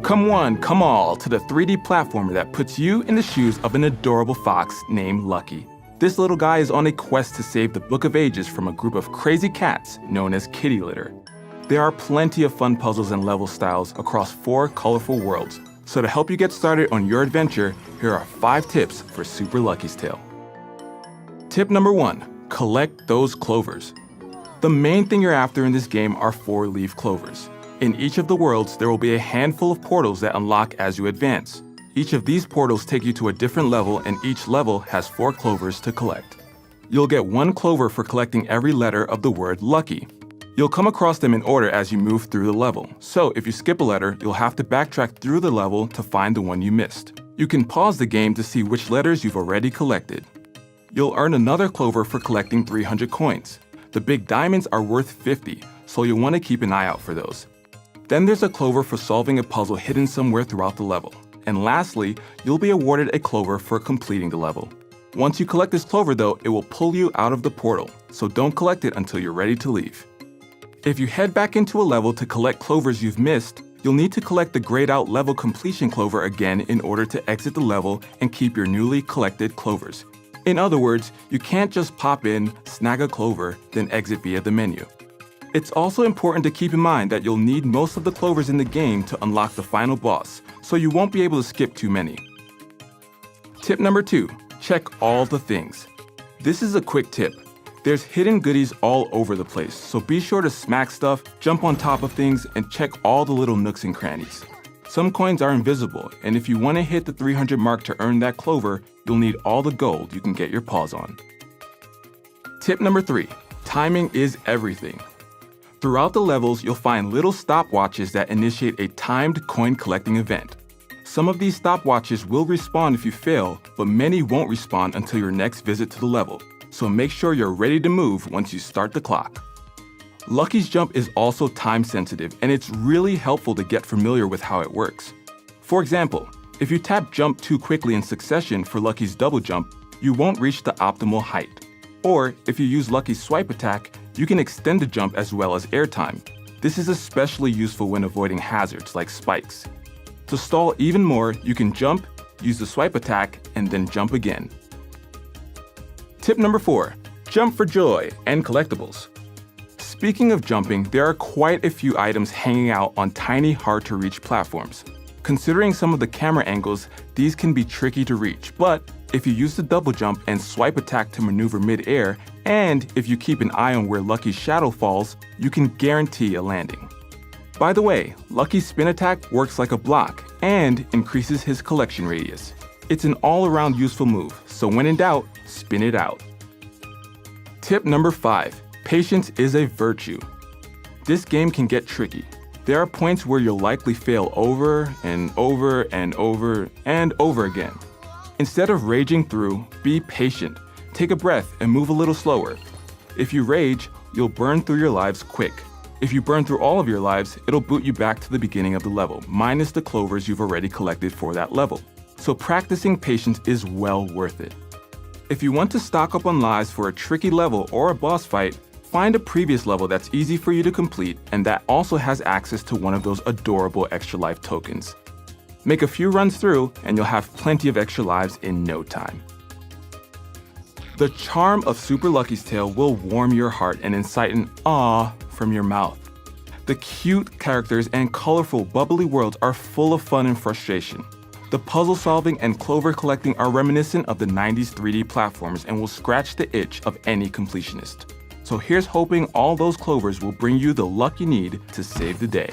Come one, come all to the 3D platformer that puts you in the shoes of an adorable fox named Lucky. This little guy is on a quest to save the Book of Ages from a group of crazy cats known as kitty litter. There are plenty of fun puzzles and level styles across 4 colorful worlds, so to help you get started on your adventure, here are 5 tips for Super Lucky's Tale. Tip number 1, collect those clovers. The main thing you're after in this game are 4-leaf clovers. In each of the worlds, there will be a handful of portals that unlock as you advance. Each of these portals take you to a different level, and each level has 4 clovers to collect. You'll get 1 clover for collecting every letter of the word Lucky. You'll come across them in order as you move through the level, so if you skip a letter, you'll have to backtrack through the level to find the one you missed. You can pause the game to see which letters you've already collected. You'll earn another clover for collecting 300 coins. The big diamonds are worth 50, so you'll want to keep an eye out for those. Then there's a clover for solving a puzzle hidden somewhere throughout the level. And lastly, you'll be awarded a clover for completing the level. Once you collect this clover though, it will pull you out of the portal, so don't collect it until you're ready to leave. If you head back into a level to collect clovers you've missed, you'll need to collect the grayed out level completion clover again in order to exit the level and keep your newly collected clovers. In other words, you can't just pop in, snag a clover, then exit via the menu. It's also important to keep in mind that you'll need most of the clovers in the game to unlock the final boss, so you won't be able to skip too many. Tip number 2, check all the things. This is a quick tip. There's hidden goodies all over the place, so be sure to smack stuff, jump on top of things, and check all the little nooks and crannies. Some coins are invisible, and if you want to hit the 300 mark to earn that clover, you'll need all the gold you can get your paws on. Tip number 3, timing is everything. Throughout the levels, you'll find little stopwatches that initiate a timed coin collecting event. Some of these stopwatches will respawn if you fail, but many won't respawn until your next visit to the level, so make sure you're ready to move once you start the clock. Lucky's jump is also time sensitive, and it's really helpful to get familiar with how it works. For example, if you tap jump too quickly in succession for Lucky's double jump, you won't reach the optimal height. Or if you use Lucky's swipe attack, you can extend the jump as well as airtime. This is especially useful when avoiding hazards like spikes. To stall even more, you can jump, use the swipe attack, and then jump again. Tip number 4, jump for joy and collectibles. Speaking of jumping, there are quite a few items hanging out on tiny, hard-to-reach platforms. Considering some of the camera angles, these can be tricky to reach, but if you use the double jump and swipe attack to maneuver mid-air, and if you keep an eye on where Lucky's shadow falls, you can guarantee a landing. By the way, Lucky's spin attack works like a block and increases his collection radius. It's an all-around useful move, so when in doubt, spin it out. Tip number 5, patience is a virtue. This game can get tricky. There are points where you'll likely fail over and over and over and over again. Instead of raging through, be patient. Take a breath and move a little slower. If you rage, you'll burn through your lives quick. If you burn through all of your lives, it'll boot you back to the beginning of the level, minus the clovers you've already collected for that level. So practicing patience is well worth it. If you want to stock up on lives for a tricky level or a boss fight, find a previous level that's easy for you to complete and that also has access to one of those adorable extra life tokens. Make a few runs through and you'll have plenty of extra lives in no time. The charm of Super Lucky's Tale will warm your heart and incite an "aww" from your mouth. The cute characters and colorful, bubbly worlds are full of fun and frustration. The puzzle solving and clover collecting are reminiscent of the 90s 3D platforms and will scratch the itch of any completionist. So here's hoping all those clovers will bring you the luck you need to save the day.